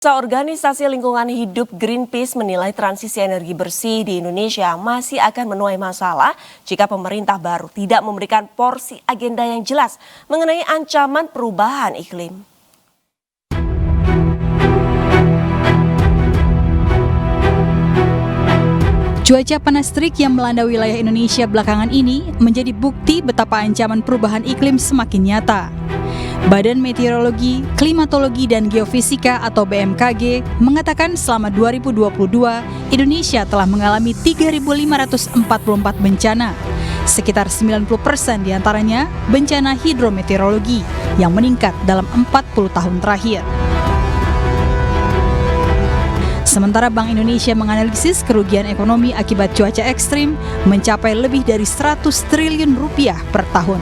Organisasi lingkungan hidup Greenpeace menilai transisi energi bersih di Indonesia masih akan menuai masalah jika pemerintah baru tidak memberikan porsi agenda yang jelas mengenai ancaman perubahan iklim. Cuaca panas terik yang melanda wilayah Indonesia belakangan ini menjadi bukti betapa ancaman perubahan iklim semakin nyata. Badan Meteorologi, Klimatologi, dan Geofisika atau BMKG mengatakan selama 2022, Indonesia telah mengalami 3.544 bencana. Sekitar 90% diantaranya bencana hidrometeorologi yang meningkat dalam 40 tahun terakhir. Sementara Bank Indonesia menganalisis kerugian ekonomi akibat cuaca ekstrim mencapai lebih dari 100 triliun rupiah per tahun.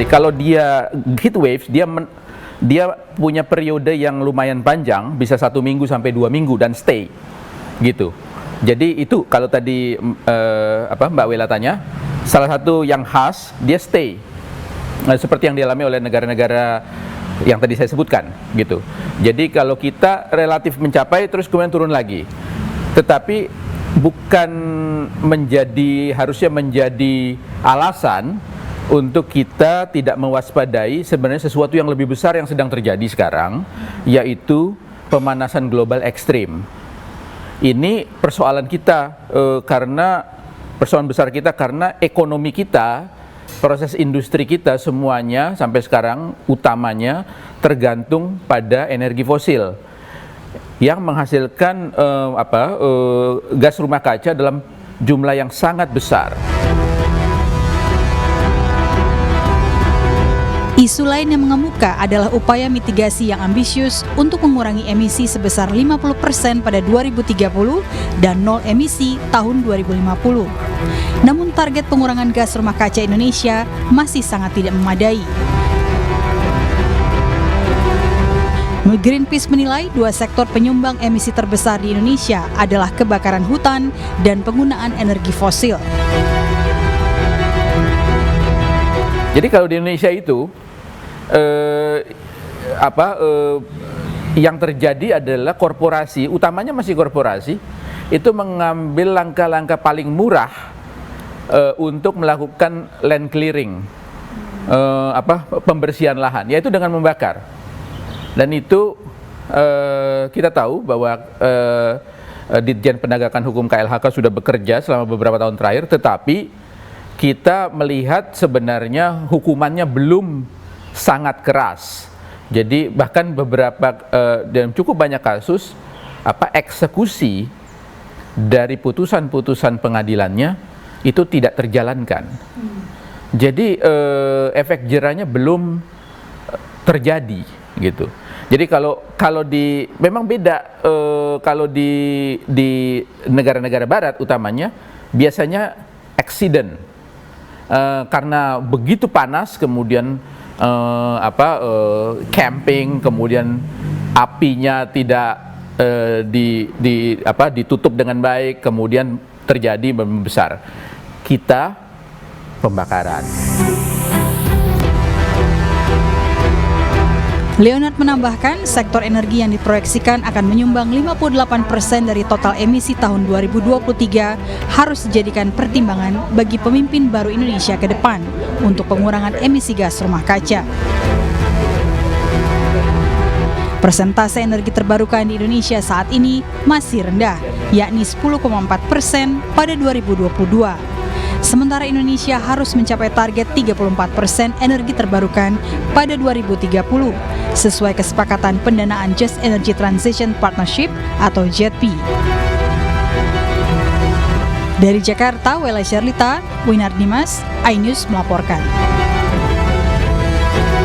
Kalau dia heat waves, dia punya periode yang lumayan panjang, bisa 1 minggu sampai 2 minggu dan stay, gitu. Jadi itu kalau tadi Mbak Wela tanya, salah satu yang khas dia stay, seperti yang dialami oleh negara-negara yang tadi saya sebutkan, gitu. Jadi kalau kita relatif mencapai terus kemudian turun lagi, tetapi bukan harusnya menjadi alasan untuk kita tidak mewaspadai sebenarnya sesuatu yang lebih besar yang sedang terjadi sekarang, yaitu pemanasan global ekstrim. Ini persoalan kita persoalan besar kita karena ekonomi kita, proses industri kita semuanya sampai sekarang utamanya tergantung pada energi fosil yang menghasilkan gas rumah kaca dalam jumlah yang sangat besar. Isu lain yang mengemuka adalah upaya mitigasi yang ambisius untuk mengurangi emisi sebesar 50% pada 2030 dan nol emisi tahun 2050. Namun target pengurangan gas rumah kaca Indonesia masih sangat tidak memadai. Greenpeace menilai 2 sektor penyumbang emisi terbesar di Indonesia adalah kebakaran hutan dan penggunaan energi fosil. Jadi kalau di Indonesia itu yang terjadi adalah korporasi, utamanya masih korporasi, itu mengambil langkah-langkah paling murah untuk melakukan land clearing, pembersihan lahan, yaitu dengan membakar. Dan itu kita tahu bahwa Ditjen Penegakan Hukum KLHK sudah bekerja selama beberapa tahun terakhir, tetapi kita melihat sebenarnya hukumannya belum sangat keras. Jadi bahkan dalam cukup banyak kasus eksekusi dari putusan-putusan pengadilannya itu tidak terjalankan. Jadi efek jerahnya belum terjadi, gitu. Jadi memang beda kalau di negara-negara barat utamanya biasanya accident. Karena begitu panas kemudian camping, kemudian apinya tidak ditutup dengan baik, kemudian terjadi membesar. Kita pembakaran. Leonard menambahkan, sektor energi yang diproyeksikan akan menyumbang 58% dari total emisi tahun 2023 harus dijadikan pertimbangan bagi pemimpin baru Indonesia ke depan untuk pengurangan emisi gas rumah kaca. Persentase energi terbarukan di Indonesia saat ini masih rendah, yakni 10,4% pada 2022. Sementara Indonesia harus mencapai target 34% energi terbarukan pada 2030, sesuai kesepakatan pendanaan Just Energy Transition Partnership atau JETP. Dari Jakarta, Wela Sherlita, Winar Dimas, iNews melaporkan.